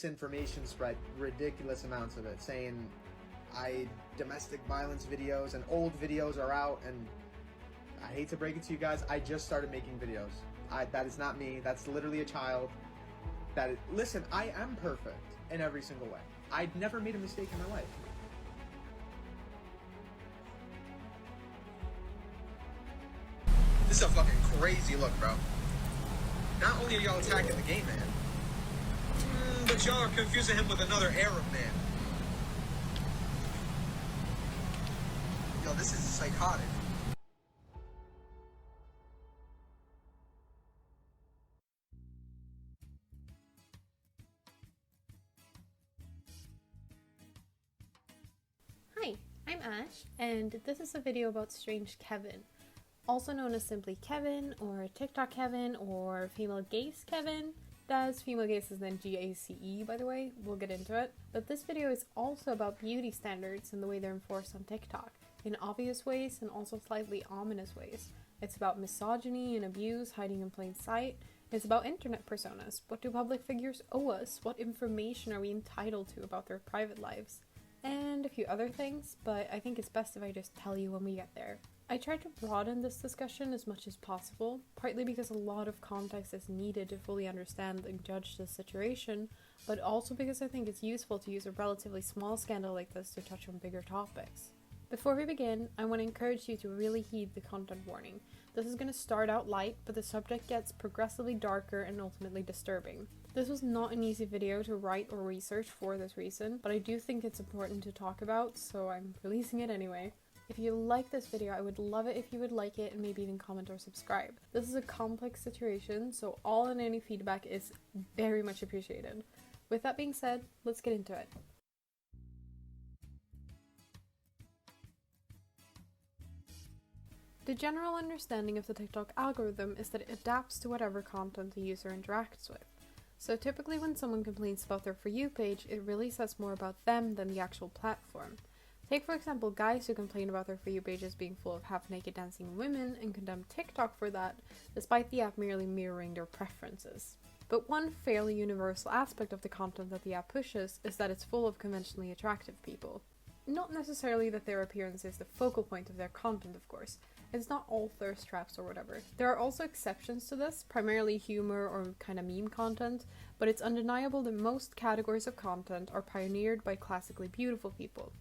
misinformation spread, ridiculous amounts of it, saying domestic violence videos and old videos are out, and I hate to break it to you guys, I just started making videos. That is not me. That's literally a child. Listen, I am perfect in every single way. I'd never made a mistake in my life. This is a fucking crazy look, bro. Not only are y'all attacking the gay man, but y'all are confusing him with another Arab man. Yo, this is psychotic. Hi, I'm Ash, and this is a video about Strange Kevin, also known as simply Kevin, or TikTok Kevin, or female gaze Kevin. That's female gaze is then G-A-C-E, by the way, we'll get into it. But this video is also about beauty standards and the way they're enforced on TikTok, in obvious ways and also slightly ominous ways. It's about misogyny and abuse hiding in plain sight. It's about internet personas. What do public figures owe us? What information are we entitled to about their private lives? And a few other things, but I think it's best if I just tell you when we get there. I tried to broaden this discussion as much as possible, partly because a lot of context is needed to fully understand and judge this situation, but also because I think it's useful to use a relatively small scandal like this to touch on bigger topics. Before we begin, I want to encourage you to really heed the content warning. This is going to start out light, but the subject gets progressively darker and ultimately disturbing. This was not an easy video to write or research for this reason, but I do think it's important to talk about, so I'm releasing it anyway. If you like this video, I would love it if you would like it and maybe even comment or subscribe. This is a complex situation, so all and any feedback is very much appreciated. With that being said, let's get into it. The general understanding of the TikTok algorithm is that it adapts to whatever content the user interacts with. So typically when someone complains about their For You page, it really says more about them than the actual platform. Take for example guys who complain about their For You pages being full of half-naked dancing women and condemn TikTok for that, despite the app merely mirroring their preferences. But one fairly universal aspect of the content that the app pushes is that it's full of conventionally attractive people. Not necessarily that their appearance is the focal point of their content, of course. It's not all thirst traps or whatever. There are also exceptions to this, primarily humor or kind of meme content, but it's undeniable that most categories of content are pioneered by classically beautiful people.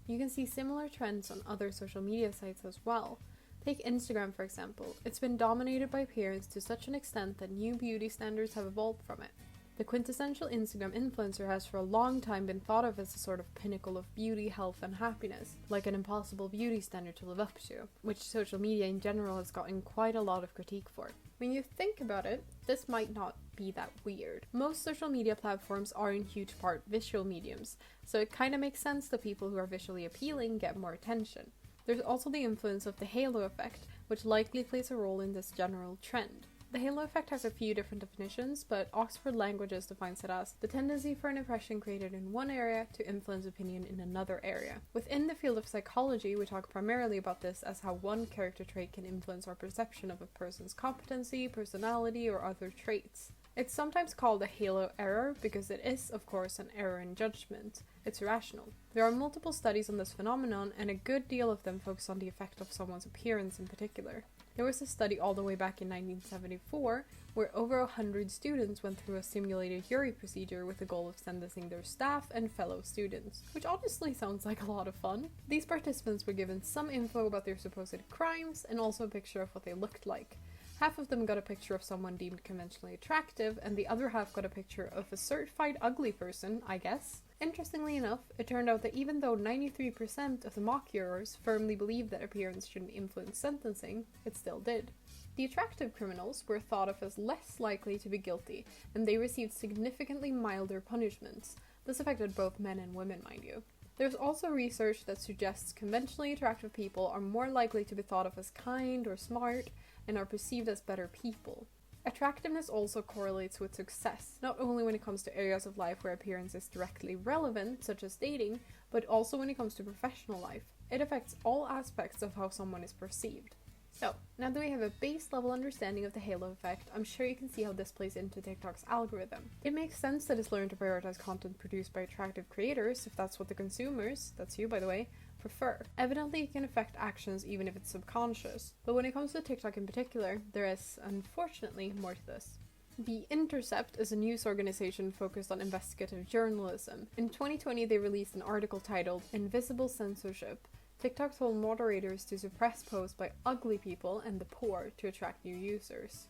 You can see similar trends on other social media sites as well. Take Instagram for example. It's been dominated by appearance to such an extent that new beauty standards have evolved from it. The quintessential Instagram influencer has for a long time been thought of as a sort of pinnacle of beauty, health and happiness, like an impossible beauty standard to live up to, which social media in general has gotten quite a lot of critique for. When you think about it, this might not be that weird. Most social media platforms are in huge part visual mediums, so it kinda makes sense that people who are visually appealing get more attention. There's also the influence of the halo effect, which likely plays a role in this general trend. The halo effect has a few different definitions, but Oxford Languages defines it as the tendency for an impression created in one area to influence opinion in another area. Within the field of psychology, we talk primarily about this as how one character trait can influence our perception of a person's competency, personality, or other traits. It's sometimes called a halo error because it is, of course, an error in judgment. It's irrational. There are multiple studies on this phenomenon, and a good deal of them focus on the effect of someone's appearance in particular. There was a study all the way back in 1974 where over 100 students went through a simulated jury procedure with the goal of sentencing their staff and fellow students, which honestly sounds like a lot of fun. These participants were given some info about their supposed crimes and also a picture of what they looked like. Half of them got a picture of someone deemed conventionally attractive, and the other half got a picture of a certified ugly person, I guess. Interestingly enough, it turned out that even though 93% of the mock jurors firmly believed that appearance shouldn't influence sentencing, it still did. The attractive criminals were thought of as less likely to be guilty, and they received significantly milder punishments. This affected both men and women, mind you. There's also research that suggests conventionally attractive people are more likely to be thought of as kind or smart, and are perceived as better people. Attractiveness also correlates with success, not only when it comes to areas of life where appearance is directly relevant, such as dating, but also when it comes to professional life. It affects all aspects of how someone is perceived. So, now that we have a base level understanding of the halo effect, I'm sure you can see how this plays into TikTok's algorithm. It makes sense that it's learned to prioritize content produced by attractive creators, if that's what the consumers, that's you by the way, prefer. Evidently it can affect actions even if it's subconscious, but when it comes to TikTok in particular, there is, unfortunately, more to this. The Intercept is a news organization focused on investigative journalism. In 2020 they released an article titled "Invisible Censorship." TikTok told moderators to suppress posts by ugly people and the poor to attract new users.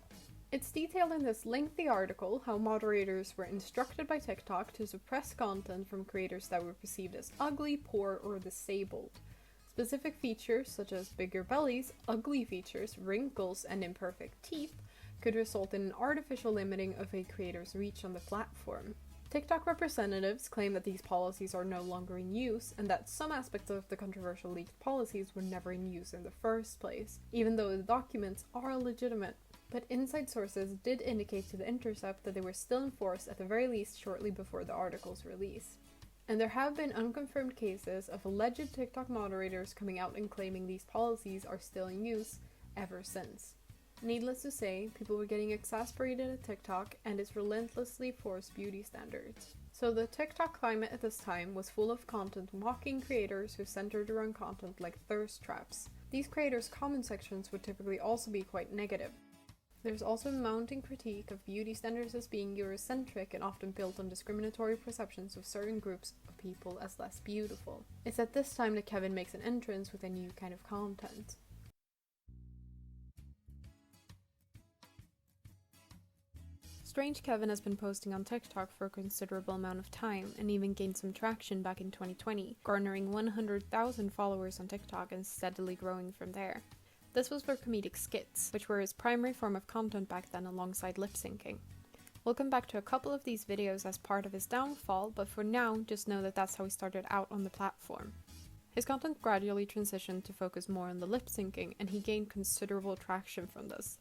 It's detailed in this lengthy article how moderators were instructed by TikTok to suppress content from creators that were perceived as ugly, poor, or disabled. Specific features such as bigger bellies, ugly features, wrinkles, and imperfect teeth could result in an artificial limiting of a creator's reach on the platform. TikTok representatives claim that these policies are no longer in use, and that some aspects of the controversial leaked policies were never in use in the first place, even though the documents are legitimate. But inside sources did indicate to The Intercept that they were still in force at the very least shortly before the article's release. And there have been unconfirmed cases of alleged TikTok moderators coming out and claiming these policies are still in use ever since. Needless to say, people were getting exasperated at TikTok and its relentlessly forced beauty standards. So the TikTok climate at this time was full of content mocking creators who centered around content like thirst traps. These creators' comment sections would typically also be quite negative. There's also a mounting critique of beauty standards as being Eurocentric and often built on discriminatory perceptions of certain groups of people as less beautiful. It's at this time that Kevin makes an entrance with a new kind of content. Strange Kevin has been posting on TikTok for a considerable amount of time and even gained some traction back in 2020, garnering 100,000 followers on TikTok and steadily growing from there. This was for comedic skits, which were his primary form of content back then alongside lip syncing. We'll come back to a couple of these videos as part of his downfall, but for now, just know that that's how he started out on the platform. His content gradually transitioned to focus more on the lip syncing, and he gained considerable traction from this.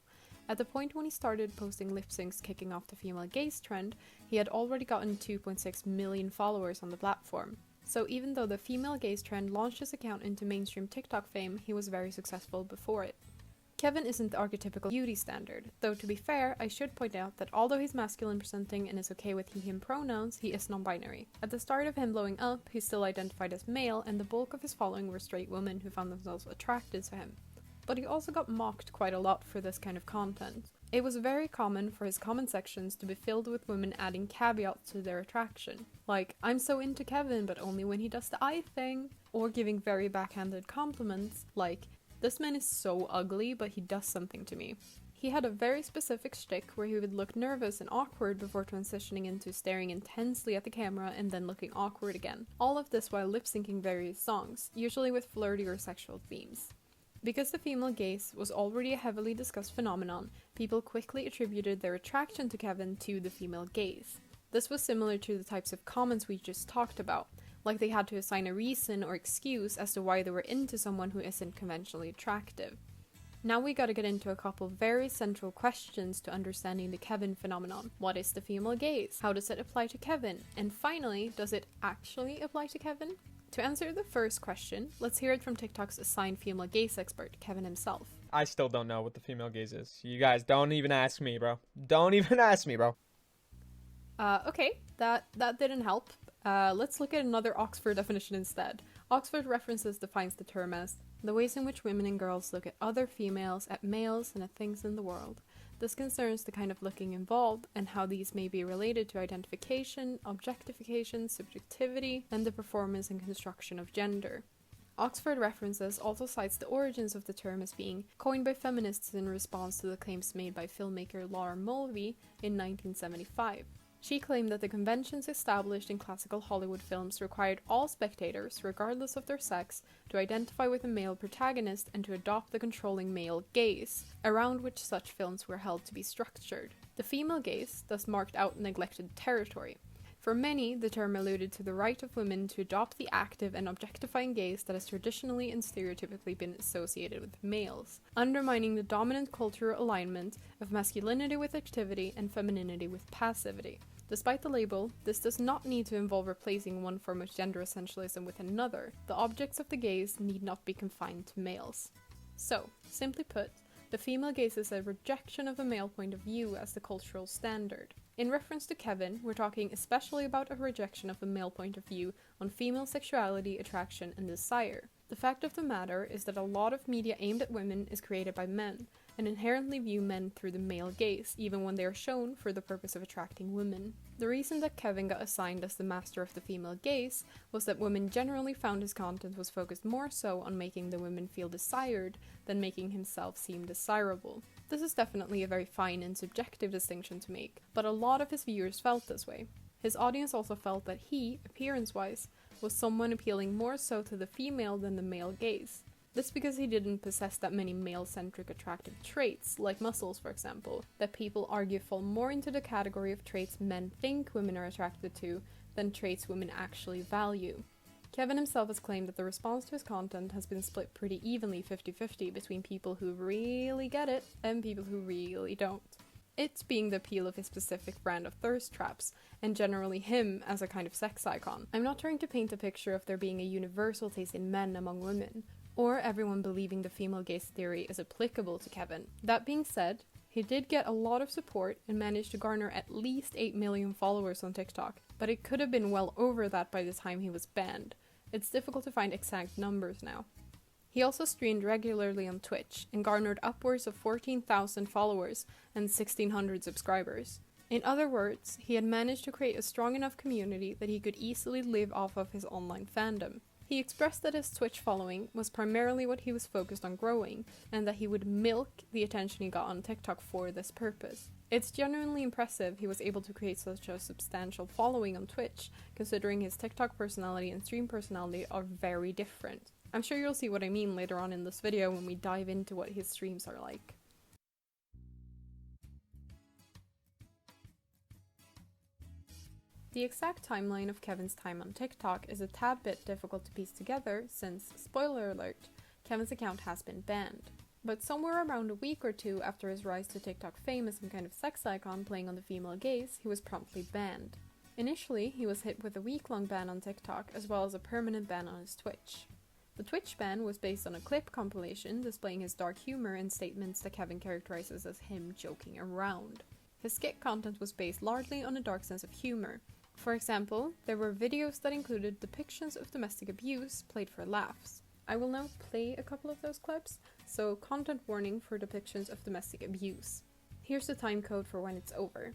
At the point when he started posting lip syncs kicking off the female gaze trend, he had already gotten 2.6 million followers on the platform. So even though the female gaze trend launched his account into mainstream TikTok fame, he was very successful before it. Kevin isn't the archetypical beauty standard, though to be fair, I should point out that although he's masculine presenting and is okay with he/him pronouns, he is non-binary. At the start of him blowing up, he still identified as male, and the bulk of his following were straight women who found themselves attracted to him. But he also got mocked quite a lot for this kind of content. It was very common for his comment sections to be filled with women adding caveats to their attraction, like, "I'm so into Kevin, but only when he does the eye thing," or giving very backhanded compliments, like, "This man is so ugly, but he does something to me." He had a very specific shtick where he would look nervous and awkward before transitioning into staring intensely at the camera and then looking awkward again. All of this while lip-syncing various songs, usually with flirty or sexual themes. Because the female gaze was already a heavily discussed phenomenon, people quickly attributed their attraction to Kevin to the female gaze. This was similar to the types of comments we just talked about, like they had to assign a reason or excuse as to why they were into someone who isn't conventionally attractive. Now we gotta get into a couple very central questions to understanding the Kevin phenomenon. What is the female gaze? How does it apply to Kevin? And finally, does it actually apply to Kevin? To answer the first question, let's hear it from TikTok's assigned female gaze expert, Kevin himself. I still don't know what the female gaze is. You guys don't even ask me, bro. Don't even ask me, bro. Okay, that didn't help. Let's look at another Oxford definition instead. Oxford References defines the term as the ways in which women and girls look at other females, at males, and at things in the world. This concerns the kind of looking involved and how these may be related to identification, objectification, subjectivity, and the performance and construction of gender. Oxford References also cites the origins of the term as being coined by feminists in response to the claims made by filmmaker Laura Mulvey in 1975. She claimed that the conventions established in classical Hollywood films required all spectators, regardless of their sex, to identify with a male protagonist and to adopt the controlling male gaze, around which such films were held to be structured. The female gaze thus marked out neglected territory. For many, the term alluded to the right of women to adopt the active and objectifying gaze that has traditionally and stereotypically been associated with males, undermining the dominant cultural alignment of masculinity with activity and femininity with passivity. Despite the label, this does not need to involve replacing one form of gender essentialism with another. The objects of the gaze need not be confined to males. So, simply put, the female gaze is a rejection of the male point of view as the cultural standard. In reference to Kevin, we're talking especially about a rejection of the male point of view on female sexuality, attraction, and desire. The fact of the matter is that a lot of media aimed at women is created by men, and inherently view men through the male gaze, even when they are shown for the purpose of attracting women. The reason that Kevin got assigned as the master of the female gaze was that women generally found his content was focused more so on making the women feel desired than making himself seem desirable. This is definitely a very fine and subjective distinction to make, but a lot of his viewers felt this way. His audience also felt that he, appearance-wise, was someone appealing more so to the female than the male gaze. This because he didn't possess that many male-centric attractive traits, like muscles for example, that people argue fall more into the category of traits men think women are attracted to than traits women actually value. Kevin himself has claimed that the response to his content has been split pretty evenly 50-50 between people who really get it and people who really don't. It being the appeal of his specific brand of thirst traps, and generally him as a kind of sex icon. I'm not trying to paint a picture of there being a universal taste in men among women, or everyone believing the female gaze theory is applicable to Kevin. That being said, he did get a lot of support and managed to garner at least 8 million followers on TikTok, but it could have been well over that by the time he was banned. It's difficult to find exact numbers now. He also streamed regularly on Twitch and garnered upwards of 14,000 followers and 1,600 subscribers. In other words, he had managed to create a strong enough community that he could easily live off of his online fandom. He expressed that his Twitch following was primarily what he was focused on growing, and that he would milk the attention he got on TikTok for this purpose. It's genuinely impressive he was able to create such a substantial following on Twitch, considering his TikTok personality and stream personality are very different. I'm sure you'll see what I mean later on in this video when we dive into what his streams are like. The exact timeline of Kevin's time on TikTok is a tad bit difficult to piece together since, spoiler alert, Kevin's account has been banned. But somewhere around a week or two after his rise to TikTok fame as some kind of sex icon playing on the female gaze, he was promptly banned. Initially, he was hit with a week-long ban on TikTok as well as a permanent ban on his Twitch. The Twitch ban was based on a clip compilation displaying his dark humor and statements that Kevin characterizes as him joking around. His skit content was based largely on a dark sense of humor. For example, there were videos that included depictions of domestic abuse played for laughs. I will now play a couple of those clips, so content warning for depictions of domestic abuse. Here's the time code for when it's over.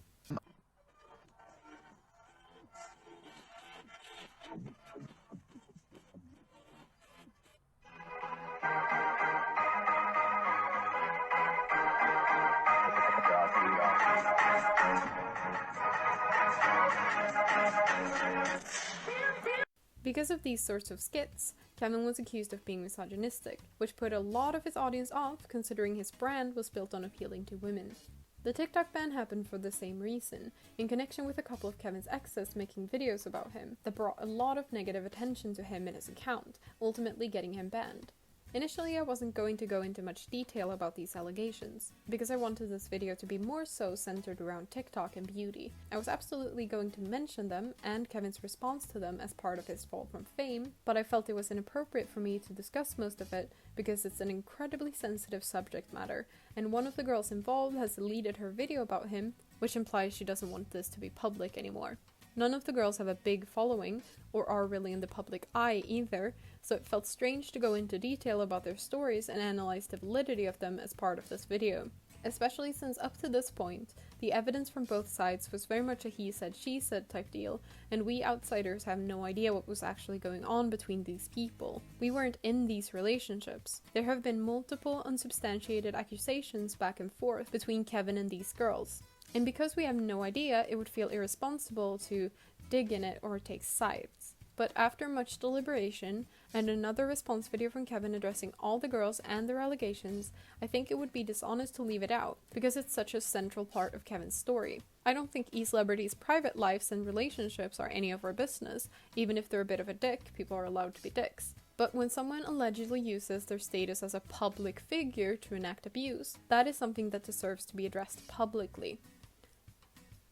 Because of these sorts of skits, Kevin was accused of being misogynistic, which put a lot of his audience off considering his brand was built on appealing to women. The TikTok ban happened for the same reason, in connection with a couple of Kevin's exes making videos about him that brought a lot of negative attention to him and his account, ultimately getting him banned. Initially, I wasn't going to go into much detail about these allegations, because I wanted this video to be more so centered around TikTok and beauty. I was absolutely going to mention them and Kevin's response to them as part of his fall from fame, but I felt it was inappropriate for me to discuss most of it because it's an incredibly sensitive subject matter, and one of the girls involved has deleted her video about him, which implies she doesn't want this to be public anymore. None of the girls have a big following, or are really in the public eye either, so it felt strange to go into detail about their stories and analyze the validity of them as part of this video. Especially since up to this point, the evidence from both sides was very much a he said she said type deal, and we outsiders have no idea what was actually going on between these people. We weren't in these relationships. There have been multiple unsubstantiated accusations back and forth between Kevin and these girls. And because we have no idea, it would feel irresponsible to dig in it or take sides. But after much deliberation, and another response video from Kevin addressing all the girls and their allegations, I think it would be dishonest to leave it out, because it's such a central part of Kevin's story. I don't think e-celebrities' private lives and relationships are any of our business. Even if they're a bit of a dick, people are allowed to be dicks. But when someone allegedly uses their status as a public figure to enact abuse, that is something that deserves to be addressed publicly.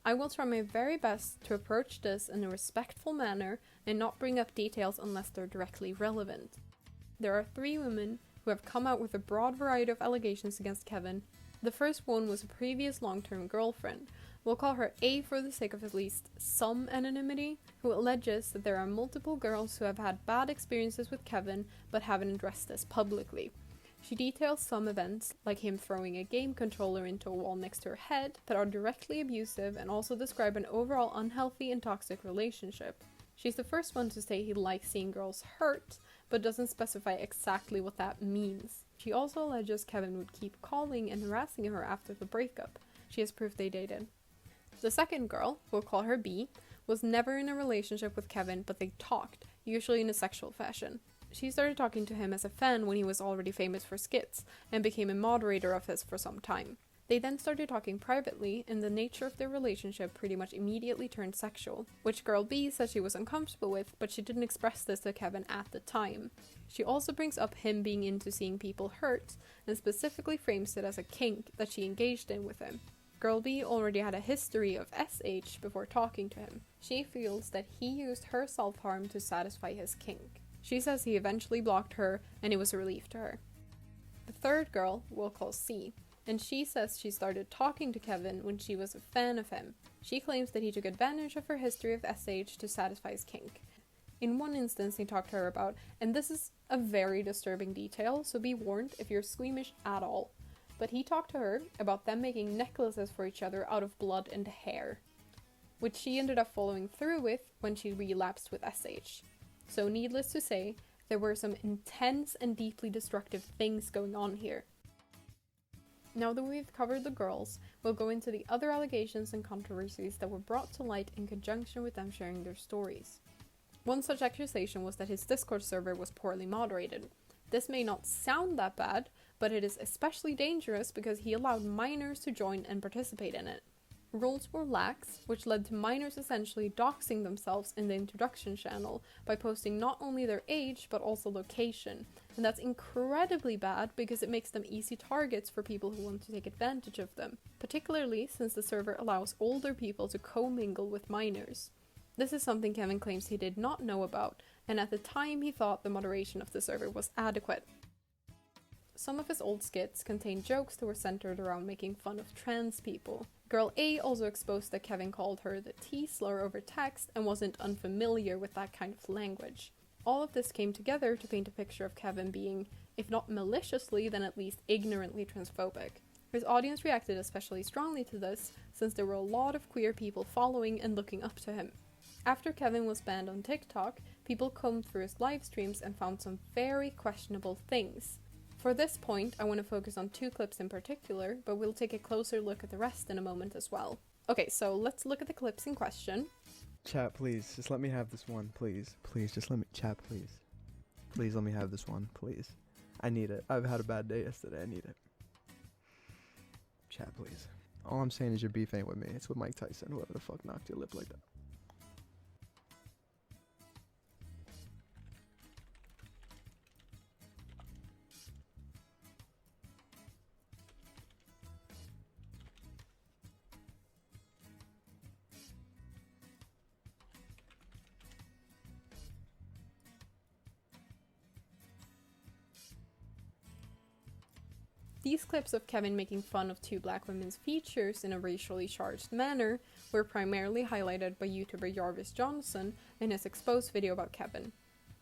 I will try my very best to approach this in a respectful manner and not bring up details unless they're directly relevant. There are 3 women who have come out with a broad variety of allegations against Kevin. The first one was a previous long-term girlfriend, we'll call her A for the sake of at least some anonymity, who alleges that there are multiple girls who have had bad experiences with Kevin but haven't addressed this publicly. She details some events, like him throwing a game controller into a wall next to her head, that are directly abusive and also describe an overall unhealthy and toxic relationship. She's the first one to say he likes seeing girls hurt, but doesn't specify exactly what that means. She also alleges Kevin would keep calling and harassing her after the breakup. She has proof they dated. The second girl, we'll call her B, was never in a relationship with Kevin, but they talked, usually in a sexual fashion. She started talking to him as a fan when he was already famous for skits, and became a moderator of his for some time. They then started talking privately, and the nature of their relationship pretty much immediately turned sexual, which girl B said she was uncomfortable with, but she didn't express this to Kevin at the time. She also brings up him being into seeing people hurt, and specifically frames it as a kink that she engaged in with him. Girl B already had a history of SH before talking to him. She feels that he used her self-harm to satisfy his kink. She says he eventually blocked her, and it was a relief to her. The third girl we'll call C, and she says she started talking to Kevin when she was a fan of him. She claims that he took advantage of her history of SH to satisfy his kink. In one instance he talked to her about, and this is a very disturbing detail, so be warned if you're squeamish at all, but he talked to her about them making necklaces for each other out of blood and hair, which she ended up following through with when she relapsed with SH. So needless to say, there were some intense and deeply destructive things going on here. Now that we've covered the girls, we'll go into the other allegations and controversies that were brought to light in conjunction with them sharing their stories. One such accusation was that his Discord server was poorly moderated. This may not sound that bad, but it is especially dangerous because he allowed minors to join and participate in it. Rules were lax, which led to minors essentially doxing themselves in the introduction channel by posting not only their age but also location, and that's incredibly bad because it makes them easy targets for people who want to take advantage of them, particularly since the server allows older people to commingle with minors. This is something Kevin claims he did not know about, and at the time he thought the moderation of the server was adequate. Some of his old skits contained jokes that were centered around making fun of trans people. Girl A also exposed that Kevin called her the T-slur over text and wasn't unfamiliar with that kind of language. All of this came together to paint a picture of Kevin being, if not maliciously, then at least ignorantly transphobic. His audience reacted especially strongly to this, since there were a lot of queer people following and looking up to him. After Kevin was banned on TikTok, people combed through his live streams and found some very questionable things. For this point, I want to focus on two clips in particular, but we'll take a closer look at the rest in a moment as well. Okay, so let's look at the clips in question. Chat, please, just let me have this one, please. Please, just let me, chat, please. Please let me have this one, please. I need it. I've had a bad day yesterday, I need it. Chat, please. All I'm saying is your beef ain't with me, it's with Mike Tyson, whoever the fuck knocked your lip like that. These clips of Kevin making fun of two black women's features in a racially charged manner were primarily highlighted by YouTuber Jarvis Johnson in his exposed video about Kevin.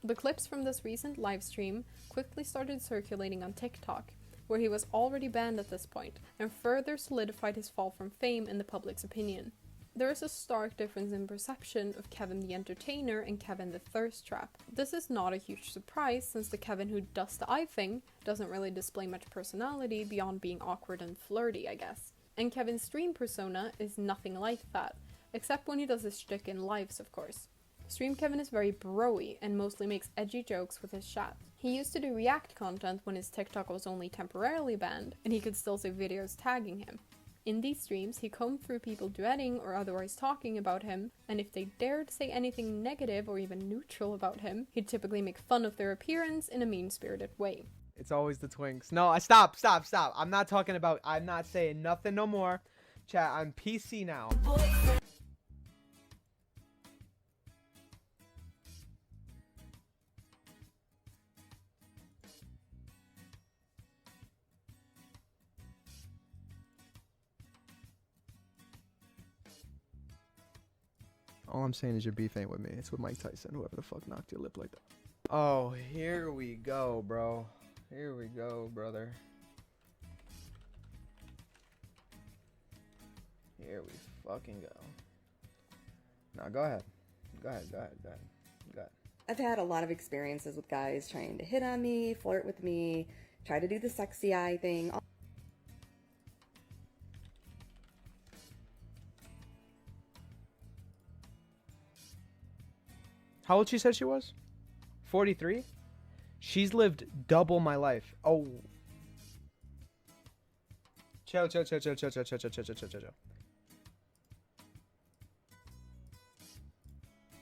The clips from this recent livestream quickly started circulating on TikTok, where he was already banned at this point, and further solidified his fall from fame in the public's opinion. There is a stark difference in perception of Kevin the Entertainer and Kevin the Thirst Trap. This is not a huge surprise, since the Kevin who does the eye thing doesn't really display much personality beyond being awkward and flirty, I guess. And Kevin's stream persona is nothing like that, except when he does his shtick in lives, of course. Stream Kevin is very bro-y and mostly makes edgy jokes with his chat. He used to do react content when his TikTok was only temporarily banned, and he could still say videos tagging him. In these streams, he combed through people duetting or otherwise talking about him, and if they dared say anything negative or even neutral about him, he'd typically make fun of their appearance in a mean-spirited way. It's always the twinks. No, stop. I'm not saying nothing no more. Chat, I'm PC now. All I'm saying is your beef ain't with me. It's with Mike Tyson, whoever the fuck knocked your lip like that. Oh, here we go, bro. Here we go, brother. Here we fucking go. Now go ahead. Go ahead. I've had a lot of experiences with guys trying to hit on me, flirt with me, try to do the sexy eye thing. How old she said she was? 43? She's lived double my life. Oh. Chill.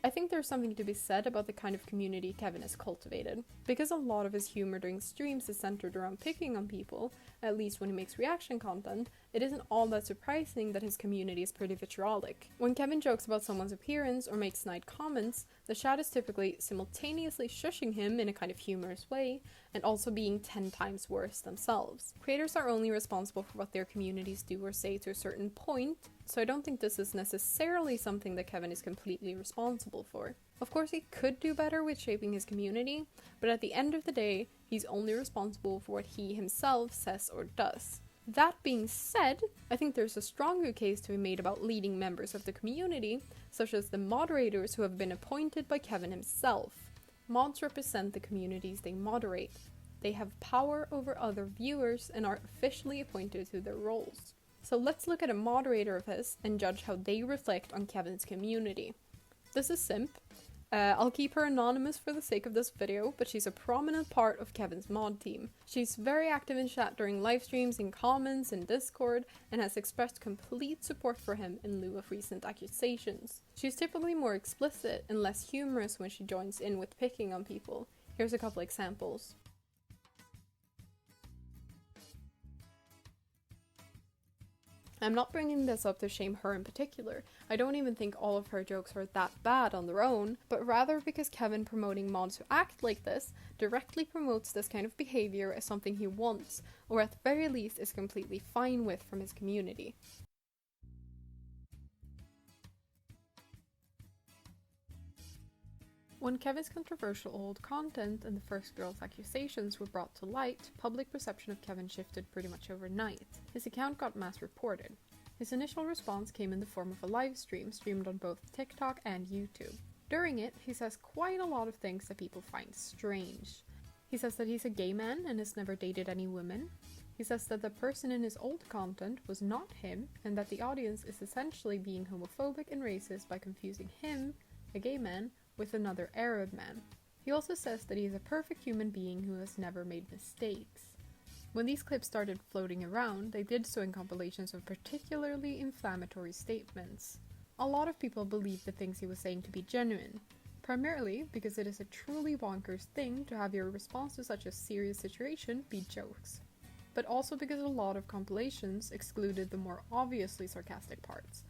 I think there's something to be said about the kind of community Kevin has cultivated. Because a lot of his humor during streams is centered around picking on people, at least when he makes reaction content, it isn't all that surprising that his community is pretty vitriolic. When Kevin jokes about someone's appearance or makes snide comments, the chat is typically simultaneously shushing him in a kind of humorous way, and also being 10 times worse themselves. Creators are only responsible for what their communities do or say to a certain point, so I don't think this is necessarily something that Kevin is completely responsible for. Of course, he could do better with shaping his community, but at the end of the day, he's only responsible for what he himself says or does. That being said, I think there's a stronger case to be made about leading members of the community, such as the moderators who have been appointed by Kevin himself. Mods represent the communities they moderate. They have power over other viewers and are officially appointed to their roles. So let's look at a moderator of his and judge how they reflect on Kevin's community. This is Simp. I'll keep her anonymous for the sake of this video, but she's a prominent part of Kevin's mod team. She's very active in chat during live streams, in comments, in Discord, and has expressed complete support for him in lieu of recent accusations. She's typically more explicit and less humorous when she joins in with picking on people. Here's a couple examples. I'm not bringing this up to shame her in particular. I don't even think all of her jokes are that bad on their own, but rather because Kevin promoting mods who act like this directly promotes this kind of behavior as something he wants, or at the very least is completely fine with from his community. When Kevin's controversial old content and the first girl's accusations were brought to light, public perception of Kevin shifted pretty much overnight. His account got mass reported. His initial response came in the form of a live stream streamed on both TikTok and YouTube. During it, he says quite a lot of things that people find strange. He says that he's a gay man and has never dated any women. He says that the person in his old content was not him, and that the audience is essentially being homophobic and racist by confusing him, a gay man, with another Arab man. He also says that he is a perfect human being who has never made mistakes. When these clips started floating around, they did so in compilations of particularly inflammatory statements. A lot of people believed the things he was saying to be genuine, primarily because it is a truly bonkers thing to have your response to such a serious situation be jokes, but also because a lot of compilations excluded the more obviously sarcastic parts,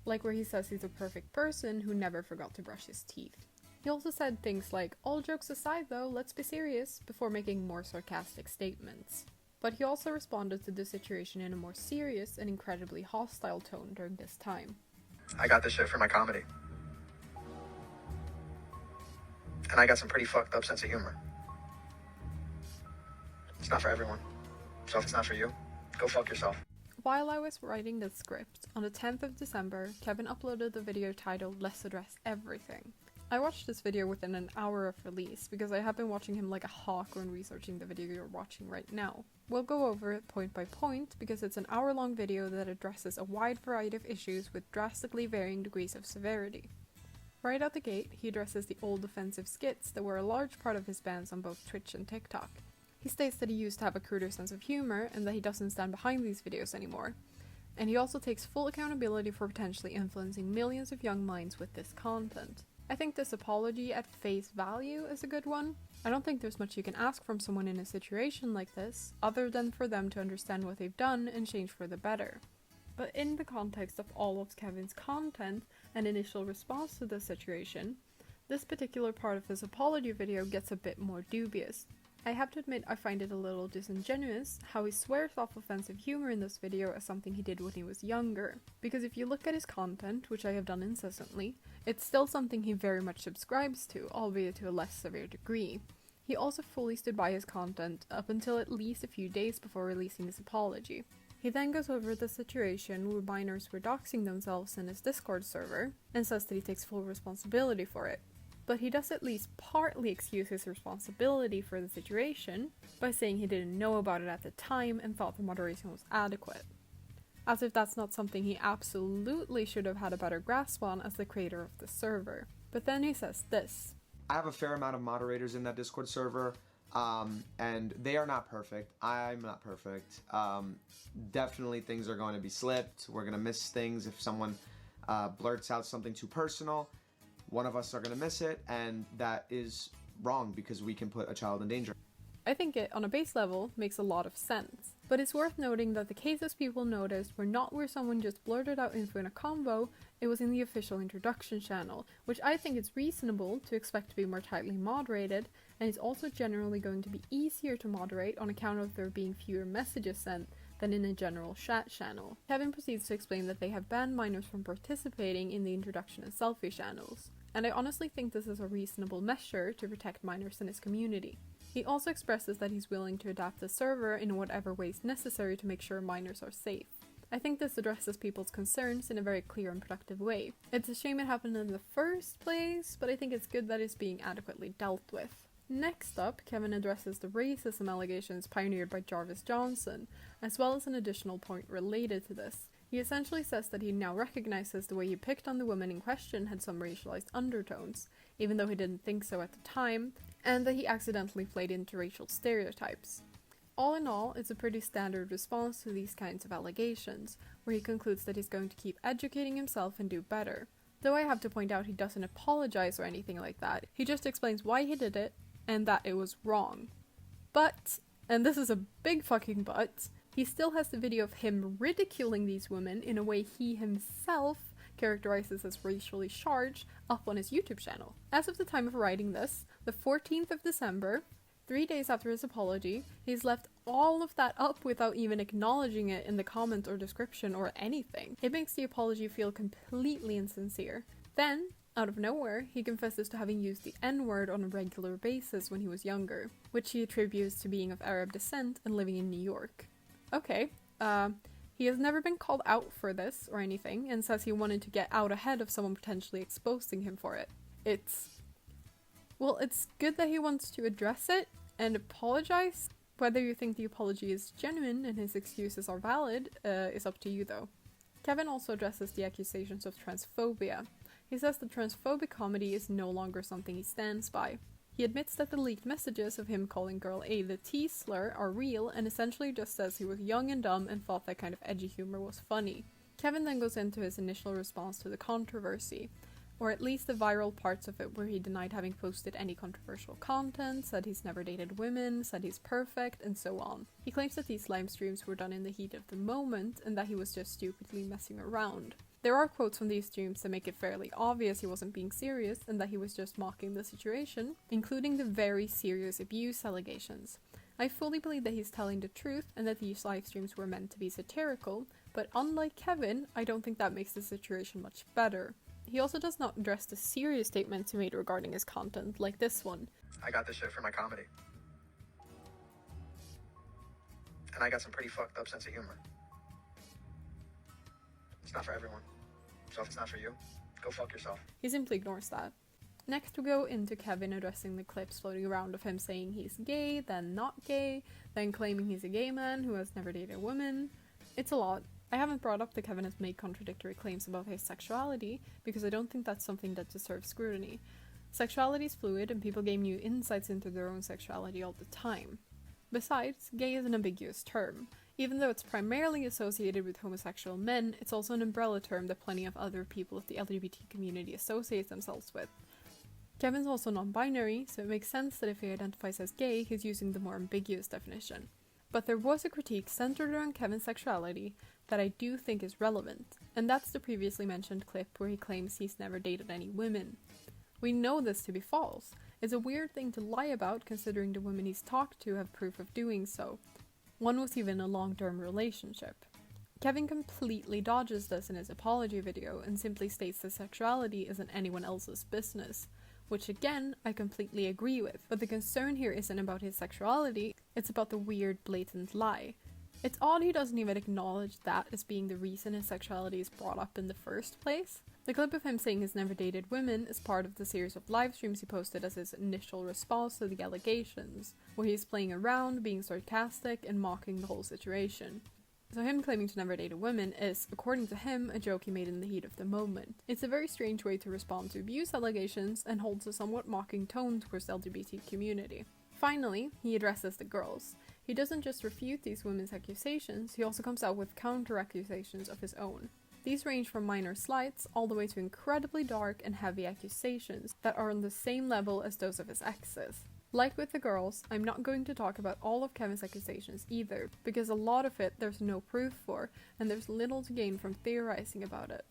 like where he says he's a perfect person who never forgot to brush his teeth. He also said things like, "All jokes aside though, let's be serious," before making more sarcastic statements. But he also responded to the situation in a more serious and incredibly hostile tone during this time. I got this shit for my comedy. And I got some pretty fucked up sense of humor. It's not for everyone. So if it's not for you, go fuck yourself. While I was writing the script, on the 10th of December, Kevin uploaded the video titled "Let's Address Everything." I watched this video within an hour of release because I have been watching him like a hawk when researching the video you're watching right now. We'll go over it point by point because it's an hour-long video that addresses a wide variety of issues with drastically varying degrees of severity. Right out the gate, he addresses the old offensive skits that were a large part of his bans on both Twitch and TikTok. He states that he used to have a cruder sense of humor and that he doesn't stand behind these videos anymore. And he also takes full accountability for potentially influencing millions of young minds with this content. I think this apology at face value is a good one. I don't think there's much you can ask from someone in a situation like this, other than for them to understand what they've done and change for the better. But in the context of all of Kevin's content and initial response to this situation, this particular part of his apology video gets a bit more dubious. I have to admit I find it a little disingenuous how he swears off offensive humor in this video as something he did when he was younger, because if you look at his content, which I have done incessantly, it's still something he very much subscribes to, albeit to a less severe degree. He also fully stood by his content up until at least a few days before releasing his apology. He then goes over the situation where minors were doxing themselves in his Discord server, and says that he takes full responsibility for it. But he does at least partly excuse his responsibility for the situation by saying he didn't know about it at the time and thought the moderation was adequate. As if that's not something he absolutely should have had a better grasp on as the creator of the server. But then he says this. I have a fair amount of moderators in that Discord server, and they are not perfect. I'm not perfect. Definitely things are going to be slipped. We're going to miss things if someone blurts out something too personal. One of us are going to miss it, and that is wrong because we can put a child in danger. I think it, on a base level, makes a lot of sense. But it's worth noting that the cases people noticed were not where someone just blurted out info in a convo, it was in the official introduction channel, which I think is reasonable to expect to be more tightly moderated, and is also generally going to be easier to moderate on account of there being fewer messages sent than in a general chat channel. Kevin proceeds to explain that they have banned minors from participating in the introduction and selfie channels, and I honestly think this is a reasonable measure to protect minors in his community. He also expresses that he's willing to adapt the server in whatever ways necessary to make sure minors are safe. I think this addresses people's concerns in a very clear and productive way. It's a shame it happened in the first place, but I think it's good that it's being adequately dealt with. Next up, Kevin addresses the racism allegations pioneered by Jarvis Johnson, as well as an additional point related to this. He essentially says that he now recognizes the way he picked on the woman in question had some racialized undertones, even though he didn't think so at the time, and that he accidentally played into racial stereotypes. All in all, it's a pretty standard response to these kinds of allegations, where he concludes that he's going to keep educating himself and do better. Though I have to point out he doesn't apologize or anything like that, he just explains why he did it, and that it was wrong. But, and this is a big fucking but, he still has the video of him ridiculing these women in a way he himself characterizes as racially charged up on his YouTube channel. As of the time of writing this, the 14th of December, 3 days after his apology, he's left all of that up without even acknowledging it in the comment or description or anything. It makes the apology feel completely insincere. Then, out of nowhere, he confesses to having used the N-word on a regular basis when he was younger, which he attributes to being of Arab descent and living in New York. Okay, he has never been called out for this or anything, and says he wanted to get out ahead of someone potentially exposing him for it. It's good that he wants to address it and apologize. Whether you think the apology is genuine and his excuses are valid is up to you though. Kevin also addresses the accusations of transphobia. He says that transphobic comedy is no longer something he stands by. He admits that the leaked messages of him calling girl A the T slur are real, and essentially just says he was young and dumb and thought that kind of edgy humor was funny. Kevin then goes into his initial response to the controversy, or at least the viral parts of it where he denied having posted any controversial content, said he's never dated women, said he's perfect, and so on. He claims that these live streams were done in the heat of the moment, and that he was just stupidly messing around. There are quotes from these streams that make it fairly obvious he wasn't being serious and that he was just mocking the situation, including the very serious abuse allegations. I fully believe that he's telling the truth and that these live streams were meant to be satirical, but unlike Kevin, I don't think that makes the situation much better. He also does not address the serious statements he made regarding his content, like this one. I got this shit for my comedy. And I got some pretty fucked up sense of humor. It's not for everyone. So if it's not for you, go fuck yourself. He simply ignores that. Next we go into Kevin addressing the clips floating around of him saying he's gay, then not gay, then claiming he's a gay man who has never dated a woman. It's a lot. I haven't brought up that Kevin has made contradictory claims about his sexuality because I don't think that's something that deserves scrutiny. Sexuality is fluid and people gain new insights into their own sexuality all the time. Besides, gay is an ambiguous term. Even though it's primarily associated with homosexual men, it's also an umbrella term that plenty of other people of the LGBT community associate themselves with. Kevin's also non-binary, so it makes sense that if he identifies as gay, he's using the more ambiguous definition. But there was a critique centered around Kevin's sexuality that I do think is relevant, and that's the previously mentioned clip where he claims he's never dated any women. We know this to be false. It's a weird thing to lie about considering the women he's talked to have proof of doing so. One was even a long-term relationship. Kevin completely dodges this in his apology video and simply states that sexuality isn't anyone else's business, which again, I completely agree with, but the concern here isn't about his sexuality, it's about the weird, blatant lie. It's odd he doesn't even acknowledge that as being the reason his sexuality is brought up in the first place. The clip of him saying he's never dated women is part of the series of live streams he posted as his initial response to the allegations, where he's playing around, being sarcastic, and mocking the whole situation. So him claiming to never date a woman is, according to him, a joke he made in the heat of the moment. It's a very strange way to respond to abuse allegations and holds a somewhat mocking tone towards the LGBT community. Finally, he addresses the girls. He doesn't just refute these women's accusations, he also comes out with counter-accusations of his own. These range from minor slights all the way to incredibly dark and heavy accusations that are on the same level as those of his exes. Like with the girls, I'm not going to talk about all of Kevin's accusations either, because a lot of it there's no proof for, and there's little to gain from theorizing about it.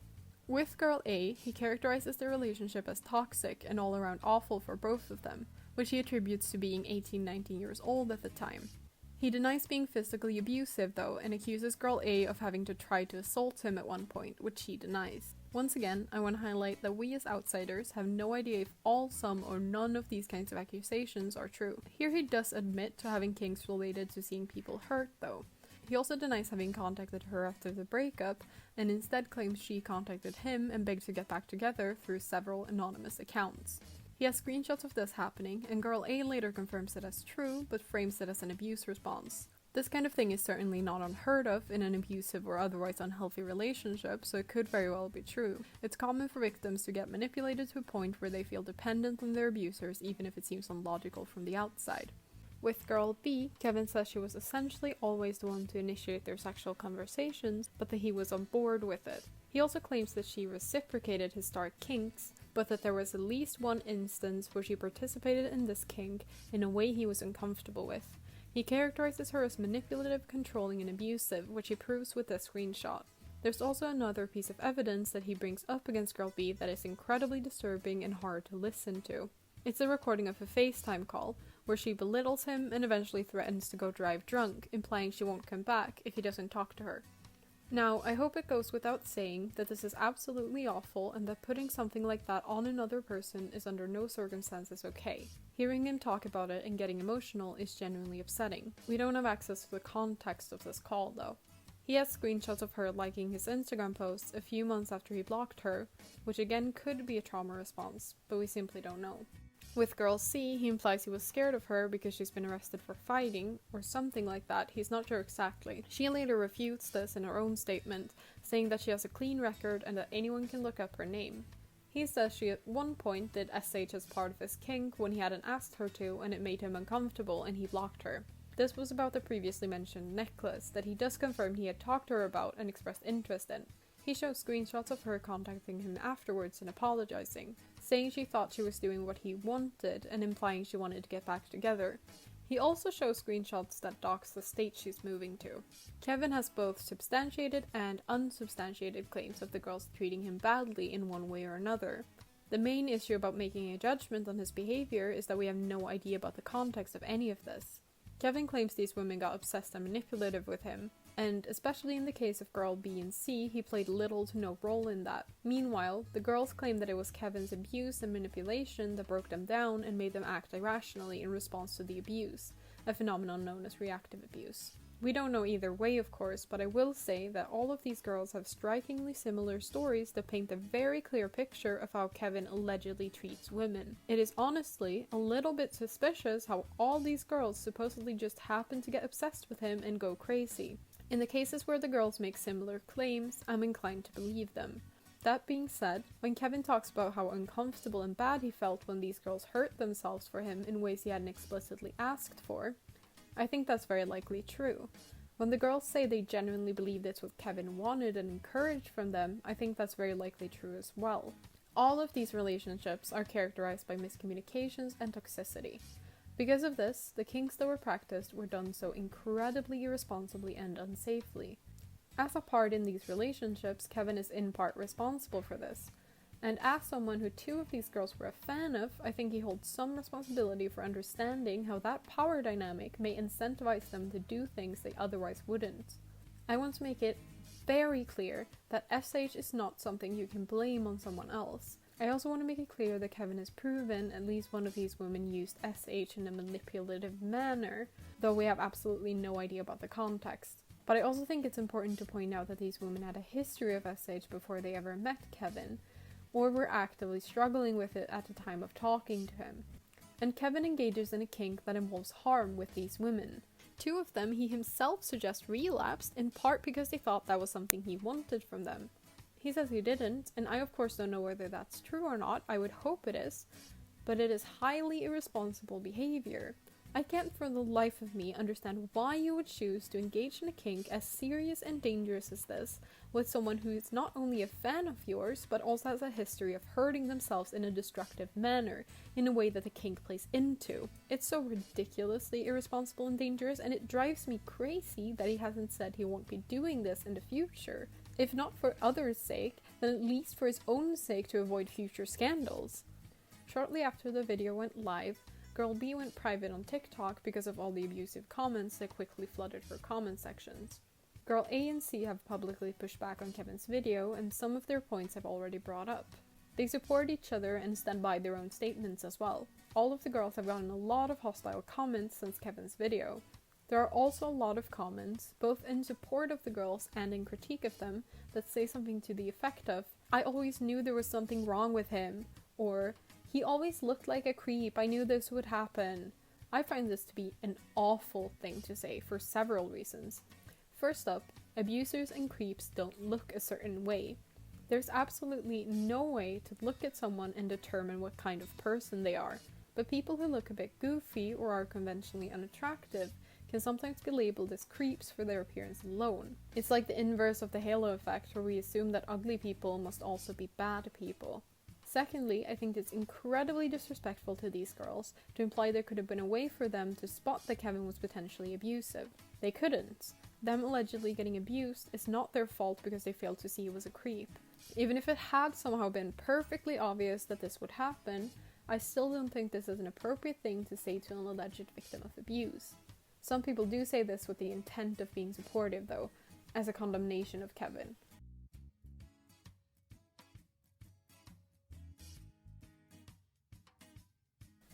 With girl A, he characterizes their relationship as toxic and all around awful for both of them, which he attributes to being 18-19 years old at the time. He denies being physically abusive though, and accuses girl A of having to try to assault him at one point, which she denies. Once again, I want to highlight that we as outsiders have no idea if all, some, or none of these kinds of accusations are true. Here he does admit to having kinks related to seeing people hurt though. He also denies having contacted her after the breakup, and instead claims she contacted him and begged to get back together through several anonymous accounts. He has screenshots of this happening, and girl A later confirms it as true, but frames it as an abuse response. This kind of thing is certainly not unheard of in an abusive or otherwise unhealthy relationship, so it could very well be true. It's common for victims to get manipulated to a point where they feel dependent on their abusers, even if it seems illogical from the outside. With girl B, Kevin says she was essentially always the one to initiate their sexual conversations, but that he was on board with it. He also claims that she reciprocated his dark kinks, but that there was at least one instance where she participated in this kink in a way he was uncomfortable with. He characterizes her as manipulative, controlling, and abusive, which he proves with this screenshot. There's also another piece of evidence that he brings up against girl B that is incredibly disturbing and hard to listen to. It's a recording of a FaceTime call, where she belittles him and eventually threatens to go drive drunk, implying she won't come back if he doesn't talk to her. Now, I hope it goes without saying that this is absolutely awful and that putting something like that on another person is under no circumstances okay. Hearing him talk about it and getting emotional is genuinely upsetting. We don't have access to the context of this call though. He has screenshots of her liking his Instagram posts a few months after he blocked her, which again could be a trauma response, but we simply don't know. With girl C, he implies he was scared of her because she's been arrested for fighting, or something like that, he's not sure exactly. She later refutes this in her own statement, saying that she has a clean record and that anyone can look up her name. He says she at one point did SH as part of his kink when he hadn't asked her to, and it made him uncomfortable and he blocked her. This was about the previously mentioned necklace that he does confirm he had talked to her about and expressed interest in. He shows screenshots of her contacting him afterwards and apologizing, saying she thought she was doing what he wanted and implying she wanted to get back together. He also shows screenshots that dox the state she's moving to. Kevin has both substantiated and unsubstantiated claims of the girls treating him badly in one way or another. The main issue about making a judgment on his behavior is that we have no idea about the context of any of this. Kevin claims these women got obsessed and manipulative with him, and especially in the case of girl B and C, he played little to no role in that. Meanwhile, the girls claim that it was Kevin's abuse and manipulation that broke them down and made them act irrationally in response to the abuse, a phenomenon known as reactive abuse. We don't know either way, of course, but I will say that all of these girls have strikingly similar stories that paint a very clear picture of how Kevin allegedly treats women. It is honestly a little bit suspicious how all these girls supposedly just happen to get obsessed with him and go crazy. In the cases where the girls make similar claims, I'm inclined to believe them. That being said, when Kevin talks about how uncomfortable and bad he felt when these girls hurt themselves for him in ways he hadn't explicitly asked for, I think that's very likely true. When the girls say they genuinely believe it's what Kevin wanted and encouraged from them, I think that's very likely true as well. All of these relationships are characterized by miscommunications and toxicity. Because of this, the kinks that were practiced were done so incredibly irresponsibly and unsafely. As a part in these relationships, Kevin is in part responsible for this. And as someone who 2 of these girls were a fan of, I think he holds some responsibility for understanding how that power dynamic may incentivize them to do things they otherwise wouldn't. I want to make it very clear that SH is not something you can blame on someone else. I also want to make it clear that Kevin has proven at least one of these women used SH in a manipulative manner, though we have absolutely no idea about the context. But I also think it's important to point out that these women had a history of SH before they ever met Kevin, or were actively struggling with it at the time of talking to him. And Kevin engages in a kink that involves harm with these women. 2 of them he himself suggests relapsed, in part because they thought that was something he wanted from them. He says he didn't, and I of course don't know whether that's true or not. I would hope it is, but it is highly irresponsible behavior. I can't for the life of me understand why you would choose to engage in a kink as serious and dangerous as this with someone who is not only a fan of yours, but also has a history of hurting themselves in a destructive manner, in a way that the kink plays into. It's so ridiculously irresponsible and dangerous, and it drives me crazy that he hasn't said he won't be doing this in the future. If not for others' sake, then at least for his own sake to avoid future scandals. Shortly after the video went live, Girl B went private on TikTok because of all the abusive comments that quickly flooded her comment sections. Girl A and C have publicly pushed back on Kevin's video, and some of their points I've already brought up. They support each other and stand by their own statements as well. All of the girls have gotten a lot of hostile comments since Kevin's video. There are also a lot of comments, both in support of the girls and in critique of them, that say something to the effect of, "I always knew there was something wrong with him," or "He always looked like a creep, I knew this would happen." I find this to be an awful thing to say for several reasons. First up, abusers and creeps don't look a certain way. There's absolutely no way to look at someone and determine what kind of person they are, but people who look a bit goofy or are conventionally unattractive can sometimes be labeled as creeps for their appearance alone. It's like the inverse of the halo effect, where we assume that ugly people must also be bad people. Secondly, I think it's incredibly disrespectful to these girls to imply there could have been a way for them to spot that Kevin was potentially abusive. They couldn't. Them allegedly getting abused is not their fault because they failed to see he was a creep. Even if it had somehow been perfectly obvious that this would happen, I still don't think this is an appropriate thing to say to an alleged victim of abuse. Some people do say this with the intent of being supportive though, as a condemnation of Kevin.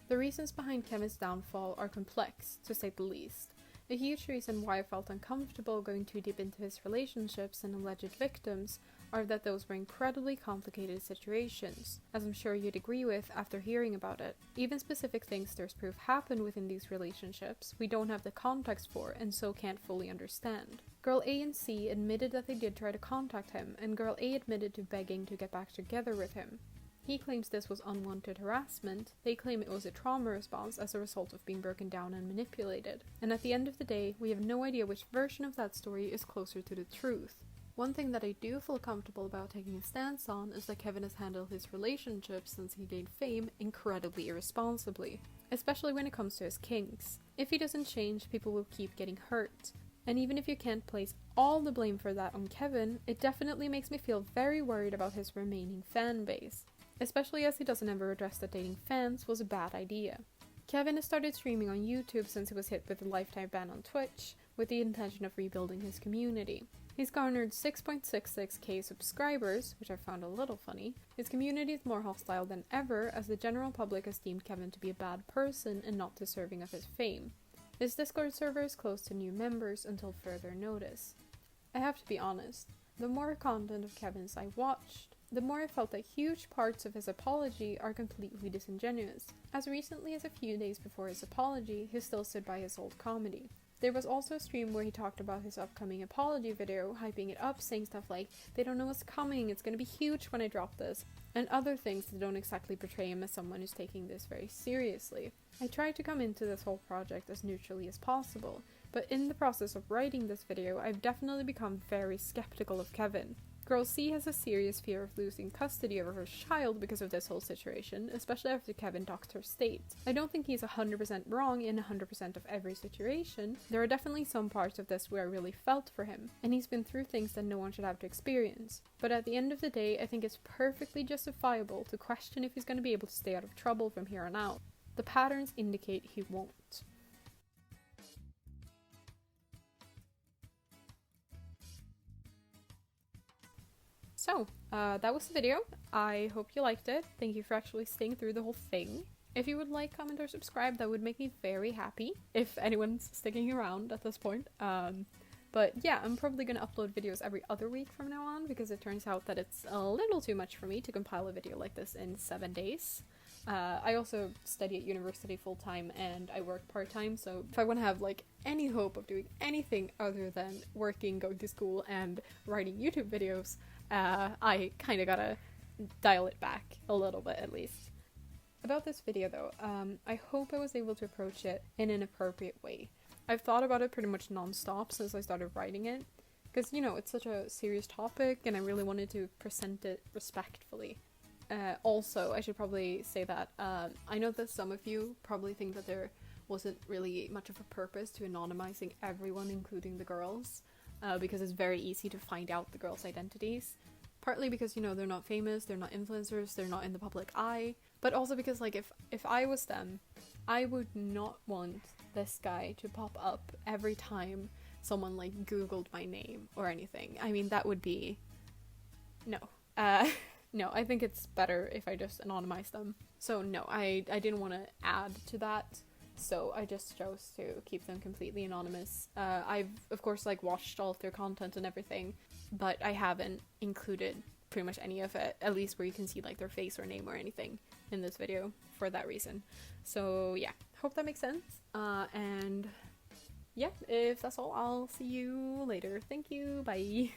The reasons behind Kevin's downfall are complex, to say the least. A huge reason why I felt uncomfortable going too deep into his relationships and alleged victims are that those were incredibly complicated situations, as I'm sure you'd agree with after hearing about it. Even specific things there's proof happened within these relationships, we don't have the context for and so can't fully understand. Girl A and C admitted that they did try to contact him, and Girl A admitted to begging to get back together with him. He claims this was unwanted harassment, they claim it was a trauma response as a result of being broken down and manipulated. And at the end of the day, we have no idea which version of that story is closer to the truth. One thing that I do feel comfortable about taking a stance on is that Kevin has handled his relationships since he gained fame incredibly irresponsibly, especially when it comes to his kinks. If he doesn't change, people will keep getting hurt. And even if you can't place all the blame for that on Kevin, it definitely makes me feel very worried about his remaining fan base. Especially as he doesn't ever address that dating fans was a bad idea. Kevin has started streaming on YouTube since he was hit with a lifetime ban on Twitch, with the intention of rebuilding his community. He's garnered 6.66k subscribers, which I found a little funny. His community is more hostile than ever, as the general public has deemed Kevin to be a bad person and not deserving of his fame. His Discord server is closed to new members until further notice. I have to be honest, the more content of Kevin's I watched, the more I felt that huge parts of his apology are completely disingenuous. As recently as a few days before his apology, he still stood by his old comedy. There was also a stream where he talked about his upcoming apology video, hyping it up, saying stuff like, "They don't know what's coming, it's gonna be huge when I drop this," and other things that don't exactly portray him as someone who's taking this very seriously. I tried to come into this whole project as neutrally as possible, but in the process of writing this video, I've definitely become very skeptical of Kevin. Girl C has a serious fear of losing custody over her child because of this whole situation, especially after Kevin doxed her state. I don't think he's 100% wrong in 100% of every situation. There are definitely some parts of this where I really felt for him, and he's been through things that no one should have to experience. But at the end of the day, I think it's perfectly justifiable to question if he's going to be able to stay out of trouble from here on out. The patterns indicate he won't. So, that was the video. I hope you liked it. Thank you for actually staying through the whole thing. If you would like, comment, or subscribe, that would make me very happy, if anyone's sticking around at this point. But yeah, I'm probably gonna upload videos every other week from now on, because it turns out that it's a little too much for me to compile a video like this in 7 days. I also study at university full-time and I work part-time, so if I want to have like any hope of doing anything other than working, going to school, and writing YouTube videos, I kind of gotta dial it back a little bit at least. About this video though, I hope I was able to approach it in an appropriate way. I've thought about it pretty much non-stop since I started writing it, because, you know, it's such a serious topic and I really wanted to present it respectfully. Also, I should probably say that I know that some of you probably think that there wasn't really much of a purpose to anonymizing everyone, including the girls, because it's very easy to find out the girls' identities. Partly because, you know, they're not famous, they're not influencers, they're not in the public eye, but also because, like, if I was them, I would not want this guy to pop up every time someone, like, Googled my name or anything. I mean, that would be... no. No, I think it's better if I just anonymize them. So no, I didn't want to add to that, so I just chose to keep them completely anonymous. I've, of course, like, watched all of their content and everything, but I haven't included pretty much any of it, at least where you can see, like, their face or name or anything in this video, for that reason. So yeah, hope that makes sense. And yeah, if that's all, I'll see you later. Thank you, bye!